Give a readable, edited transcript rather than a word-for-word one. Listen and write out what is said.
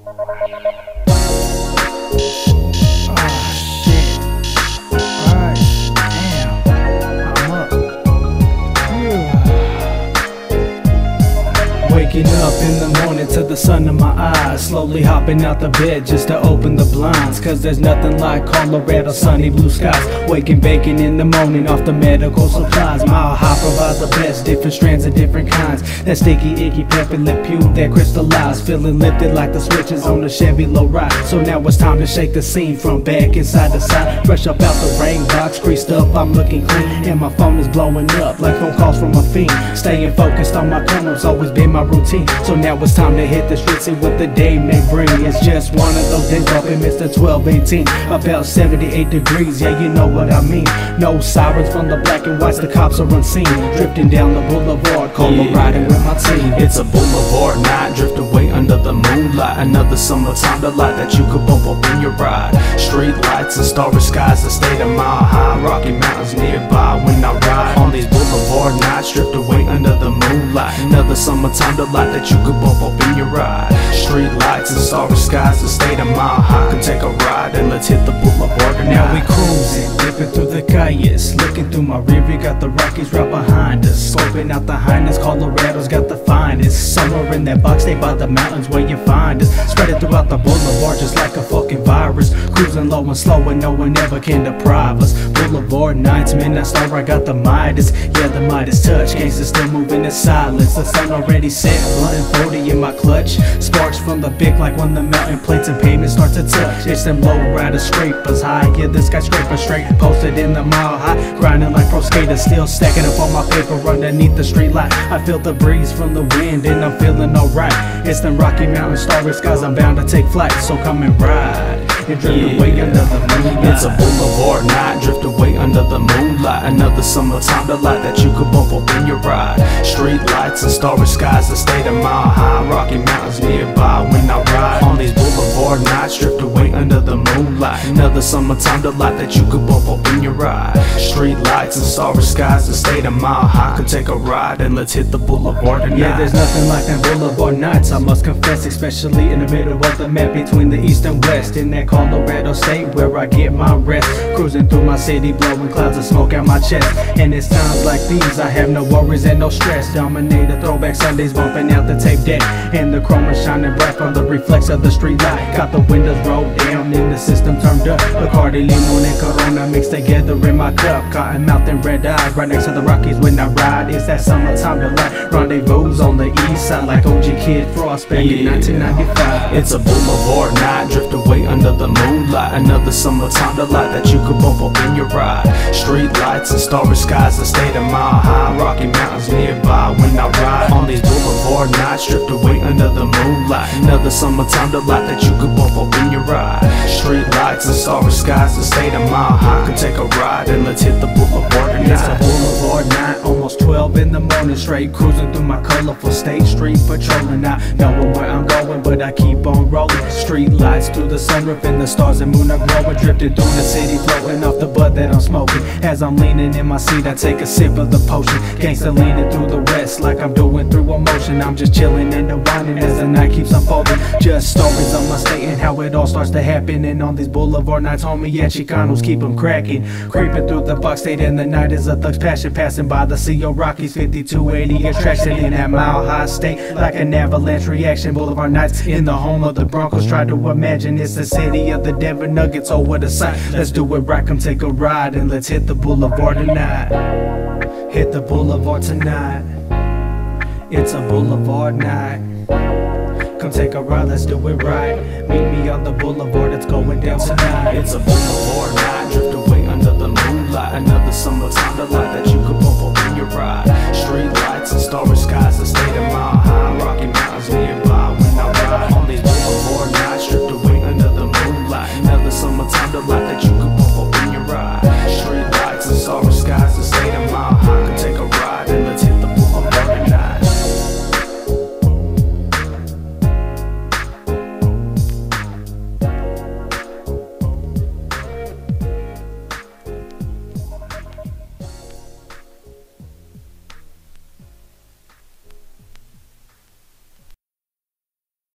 Waking up in the morning to the sun in my eyes, slowly hopping out the bed just to open the blinds, cause there's nothing like Colorado sunny blue skies. Waking bacon in the morning off the medical supplies. Mile High provides the best, different strands of different kinds. That sticky, icky, pepper lip pube that crystallized, feeling lifted like the switches on the Chevy low ride. So now it's time to shake the scene from back inside to side. Fresh up out the rain box, greased up, I'm looking clean, and my phone is blowing up like phone calls from a fiend. Staying focused on my corners, always been my routine. So now it's time to hit the streets, see what the day may bring. It's just one of those days, bumping Mr. 1218, about 78 degrees, yeah, you know what I mean. No sirens from the black and whites, the cops are unseen. Drifting down the boulevard, riding with my team. It's a boulevard night, drift away under the moonlight. Another summertime delight that you could bump up in your ride. Street lights and starry skies, the state of Mile High. Rocky Mountains nearby when I ride on these boulevard nights, drift away under the moonlight. Another summertime delight that you could bump up in your ride. Street lights and starry skies, the state of Mile High. Come take a ride and let's hit the boulevard tonight. Now we cruising, dipping through the calles, looking through my rear view, got the Rockies right behind us. Scoping out the highness, Colorado's got the finest. Somewhere in that box, stay by the mountains where you find us. Spread it throughout the boulevard just like a fucking virus. Cruising low and slow and no one ever can deprive us. Boulevard nights, midnight star, I got the Midas. Yeah, the Midas touch, gangsters still moving in silence. The sun already set, blunt and 40 in my clutch. Sparks from the big like when the mountain plates and pavement start to touch. It's them low rider scrapers high, yeah, this skyscraper straight. Posted in the Mile High, grinding like pro skaters, still stacking up on my paper underneath the street light. I feel the breeze from the wind and I'm feeling alright. It's them Rocky Mountain starry skies, I'm bound to take flight, so come and ride and drift away under the moonlight. It's a boulevard night, drift away under the moonlight. Another summertime delight that you could bump up in your ride. Street lights and starry skies, the state of Mile High. Rocky Mountains nearby when I ride on these boulevard nights, drift away under the moonlight. Another summertime delight that you could bump up in your ride. Street lights and starry skies, the state of Mile High. Come take a ride and let's hit the boulevard tonight. Yeah, there's nothing like them boulevard nights, I must confess, especially in the middle of the map between the east and west. In that Colorado state where I get my rest, cruising through my city, blowing clouds of smoke out my chest. And it's times like these I have no worries and no stress. Dominator throwback Sundays, bumping out the tape deck, and the chroma shining bright from the reflex of the street light. Got the windows rolled down and the system turned up. Bacardi, limon and Corona mixed together in my cup. Cotton mouth and red eyes, right next to the Rockies when I ride. It's that summertime delight, rendezvous on the east side like OG Kid Frost back in 1995. It's a boulevard night, drift away under the moonlight. Another summertime delight that you could bump up in your ride. Street lights and starry skies, the state of Mile High. Rocky Mountains nearby when I ride on these boulevard nights, drift away under the moonlight. Another summertime delight that you could bump up in your ride. Street lights and starry skies, the state of Mile High. Come take a ride and let's hit the boulevard tonight. It's a boulevard night, almost 12 in the morning, straight cruising through my colorful state street, patrolling, not knowing where I'm going, but I keep on rolling. Street lights through the sunroof and the stars and moon are glowing, drifting through the city, floating off the bud that I'm smoking. As I'm leaning in my seat, I take a sip of the potion, gangsta leaning through the west like I'm doing through emotion. I'm just chilling and unwinding as the night keeps unfolding. Just stories of my state and how it all starts to happen. And on these boulevard nights, homie, yeah, Chicanos keep them cracking. Creeping through the box state and the night is a thug's passion, passing by the CO Rockies 5280 attraction in that Mile High state like an avalanche reaction. Boulevard nights in the home of the Broncos, try to imagine it's the city of the Denver Nuggets. Oh, what a sight, let's do it right, come take a ride and let's hit the boulevard tonight. Hit the boulevard tonight. It's a boulevard night. Come take a ride, let's do it right. Meet me on the boulevard, it's going down tonight. It's a boulevard night, drift away under the moonlight. Another summertime delight that you could bump up in your ride. Street lights and starry skies, the state of Mile High.